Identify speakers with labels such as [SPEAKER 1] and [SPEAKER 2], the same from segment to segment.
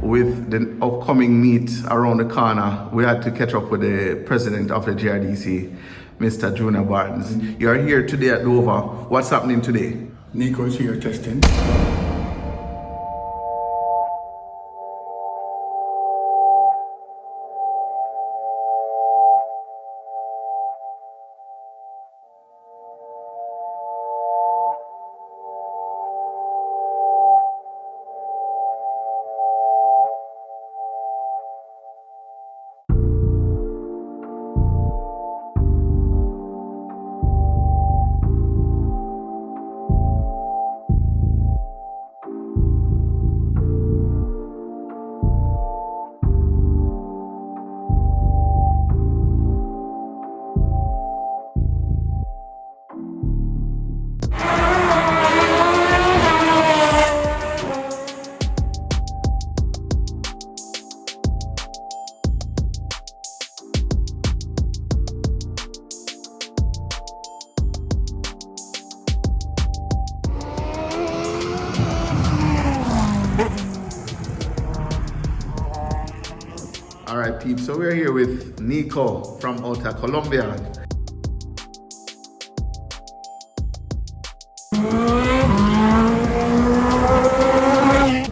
[SPEAKER 1] with the upcoming meet around the corner, we had to catch up with the president of the GRDC, Mr. Junior Barnes. You're here today at Dover. What's happening today?
[SPEAKER 2] Niko is here testing.
[SPEAKER 1] All right, peeps. So we're here with Niko from outer Colombia.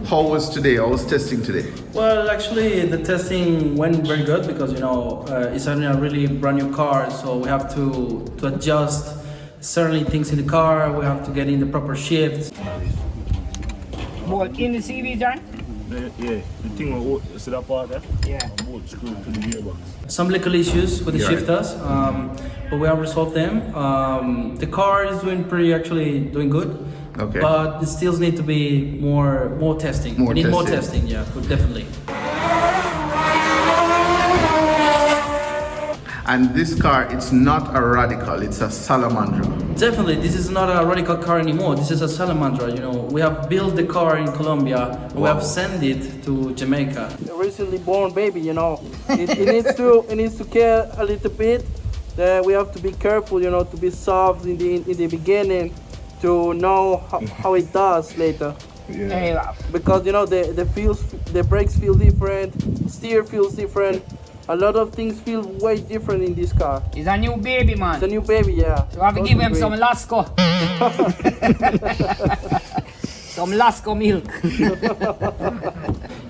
[SPEAKER 1] How was today? How was testing today?
[SPEAKER 3] Well, actually, the testing went very good because it's a really brand new car, so we have to adjust certain things in the car. We have to get in the proper shifts.
[SPEAKER 4] Bolt in the CV, John?
[SPEAKER 5] Yeah, the thing will see that part there?
[SPEAKER 4] Yeah.
[SPEAKER 5] A bolt screwed to the gearbox.
[SPEAKER 3] Some little issues with the shifters, but we have resolved them. The car is doing good.
[SPEAKER 1] Okay.
[SPEAKER 3] But it still needs to be more testing. We need more testing, yeah, definitely.
[SPEAKER 1] And this car, it's not a Radical, it's a Salamandra.
[SPEAKER 3] Definitely, this is not a Radical car anymore. This is a Salamandra. We have built the car in Colombia. And we have sent it to Jamaica. A recently born baby, it needs to care a little bit. We have to be careful, to be soft in the beginning, to know how it does later.
[SPEAKER 4] Yeah.
[SPEAKER 3] Because the brakes feel different, steer feels different. A lot of things feel way different in this car.
[SPEAKER 4] It's a new baby, man.
[SPEAKER 3] It's a new baby, yeah.
[SPEAKER 4] So I have to give him some Lasco. Some Lasco milk.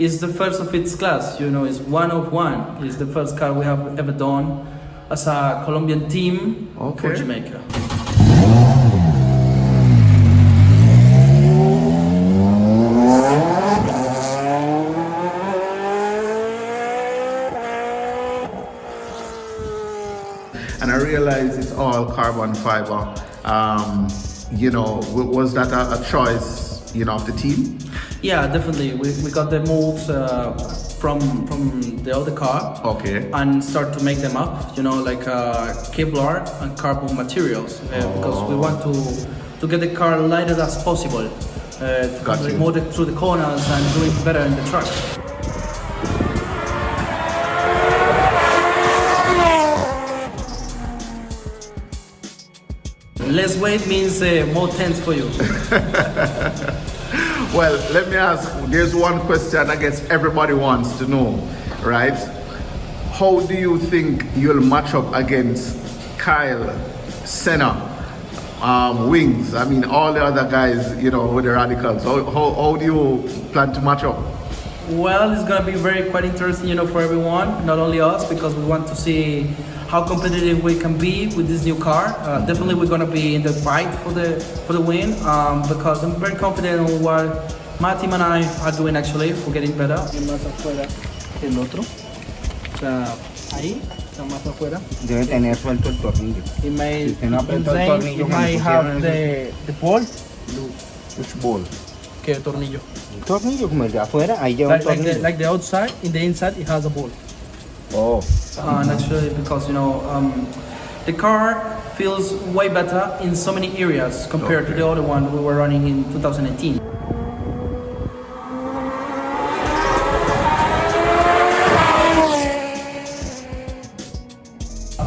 [SPEAKER 3] It's the first of its class, it's one of one. It's the first car we have ever done as a Colombian team for Jamaica.
[SPEAKER 1] And I realize it's all carbon fiber. Was that a choice, of the team?
[SPEAKER 3] Yeah, definitely. We got the molds from the other car.
[SPEAKER 1] Okay.
[SPEAKER 3] And start to make them up, like Kevlar and carbon materials, because we want to get the car lighter as possible, to move it through the corners and do it better in the track. Less weight means more tense for you.
[SPEAKER 1] Well, let me ask, there's one question I guess everybody wants to know, right? How do you think you'll match up against Kyle, Senna, Wings? I mean, all the other guys, with the Radicals. How do you plan to match up?
[SPEAKER 3] Well, it's gonna be quite interesting, for everyone, not only us, because we want to see how competitive we can be with this new car. Definitely, we're gonna be in the fight for the win, because I'm very confident on what my team and I are doing actually for getting better. Más afuera que el otro, o sea, ahí está más afuera.
[SPEAKER 4] Debe tener suelto el tornillo.
[SPEAKER 3] It may,
[SPEAKER 4] Si usted no apretó el tornillo,
[SPEAKER 3] it might have the bolt.
[SPEAKER 4] Which ball?
[SPEAKER 3] ¿Qué tornillo?
[SPEAKER 4] Un tornillo como el de afuera, ahí lleva un tornillo.
[SPEAKER 3] Like the outside, in the inside it has a bolt.
[SPEAKER 4] Oh.
[SPEAKER 3] Naturally, because the car feels way better in so many areas compared to the other one we were running in 2018.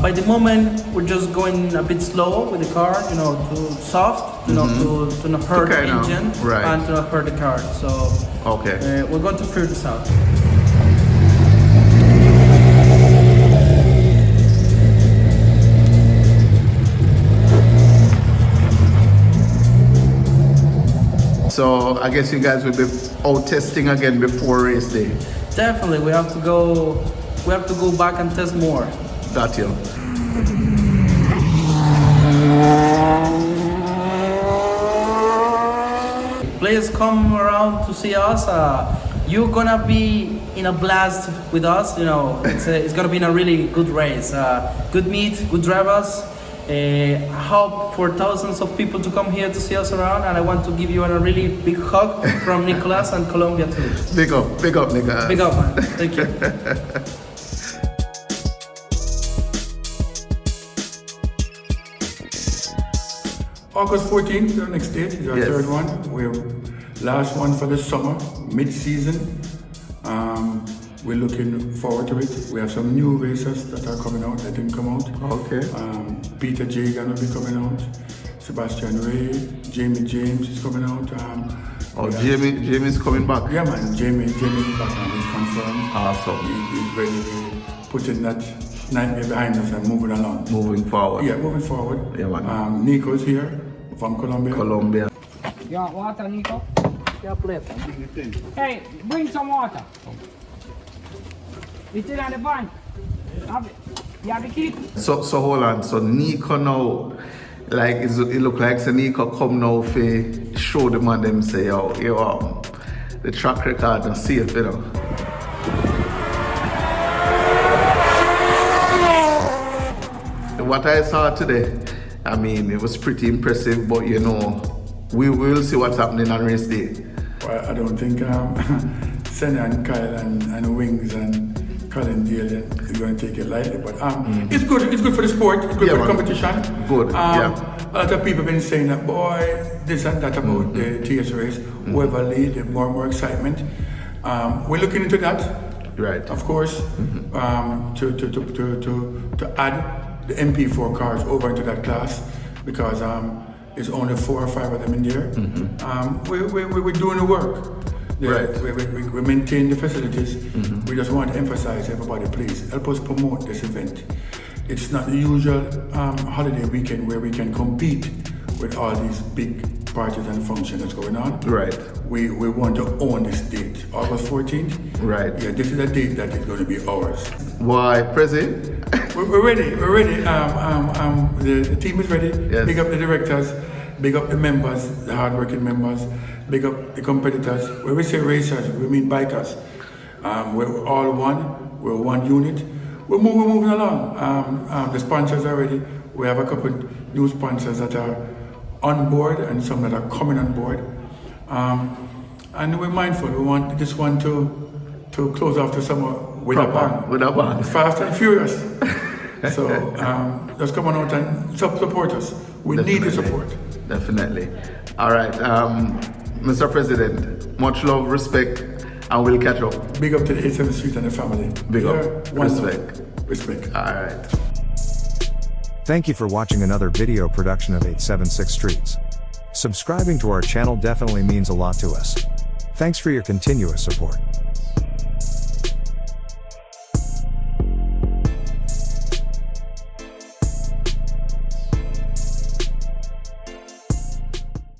[SPEAKER 3] By by the moment, we're just going a bit slow with the car, you know, to soft, you know, to not hurt the engine and to not hurt the car. So we're going to figure this out.
[SPEAKER 1] So I guess you guys will be out testing again before race day.
[SPEAKER 3] Definitely, we have to go back and test more.
[SPEAKER 1] Got you.
[SPEAKER 3] Please come around to see us. You're gonna be in a blast with us. You know, it's gonna be in a really good race. Good meet, good drivers. I hope for thousands of people to come here to see us around, and I want to give you a really big hug from Nicolas and Colombia too.
[SPEAKER 1] Big up, Nicolas.
[SPEAKER 3] Big up, man. Thank you.
[SPEAKER 2] August 14th, the next date is our third one. We're last one for the summer, mid-season. We're looking forward to it. We have some new racers that are coming out that didn't come out.
[SPEAKER 1] Okay.
[SPEAKER 2] Peter Jagan will be coming out. Sebastian Ray, Jamie James is coming out.
[SPEAKER 1] Jamie's coming back.
[SPEAKER 2] Yeah, man. Jamie's back and he's confirmed.
[SPEAKER 1] Awesome.
[SPEAKER 2] He's ready to putting that nightmare behind us and moving along.
[SPEAKER 1] Moving forward.
[SPEAKER 2] Yeah, moving forward.
[SPEAKER 1] Yeah, man.
[SPEAKER 2] Niko's here from Colombia.
[SPEAKER 6] You want water, Niko?
[SPEAKER 3] Yeah, please.
[SPEAKER 6] Hey, bring some water. It's in the van. You have the key?
[SPEAKER 1] So hold on. So Niko now, like it look like so Niko come now for show them and them say, yo, the track record and see it, you know. What I saw today, I mean, it was pretty impressive, but you know, we will see what's happening on race day.
[SPEAKER 2] Well, I don't think Senna and Kyle and Wings and Colin Dale is going to take it lightly, but it's good. It's good for the sport. It's good for the competition.
[SPEAKER 1] Good.
[SPEAKER 2] A lot of people have been saying that, boy, this and that about the TS race. Whoever lead, more and more excitement. We're looking into that.
[SPEAKER 1] Right.
[SPEAKER 2] Of course, to add the MP4 cars over into that class because there's only 4 or 5 of them in there. We're doing the work.
[SPEAKER 1] Right.
[SPEAKER 2] We maintain the facilities. We just want to emphasize everybody, please help us promote this event. It's not the usual holiday weekend where we can compete with all these big parties and functions that's going on.
[SPEAKER 1] Right.
[SPEAKER 2] We want to own this date, August 14th.
[SPEAKER 1] Right.
[SPEAKER 2] Yeah, this is a date that is going to be ours.
[SPEAKER 1] Why, Prezi?
[SPEAKER 2] We're ready. We're ready. The team is ready.
[SPEAKER 1] Yes.
[SPEAKER 2] Big up the directors. Big up the members, the hardworking members. Big up the competitors. When we say racers, we mean bikers. We're all one. We're one unit. We're moving along. The sponsors are ready. We have a couple new sponsors that are on board and some that are coming on board. And we're mindful. We want this one to close off the summer with a bang.
[SPEAKER 1] With a bang.
[SPEAKER 2] Fast and furious. So just come on out and support us. We need the support.
[SPEAKER 1] Definitely. All right. Mr. President, much love, respect, and we'll catch up.
[SPEAKER 2] Big up to the 87th Street and the family.
[SPEAKER 1] Big up. Respect.
[SPEAKER 2] Respect.
[SPEAKER 1] All right.
[SPEAKER 7] Thank you for watching another video production of 876 Streets. Subscribing to our channel definitely means a lot to us. Thanks for your continuous support.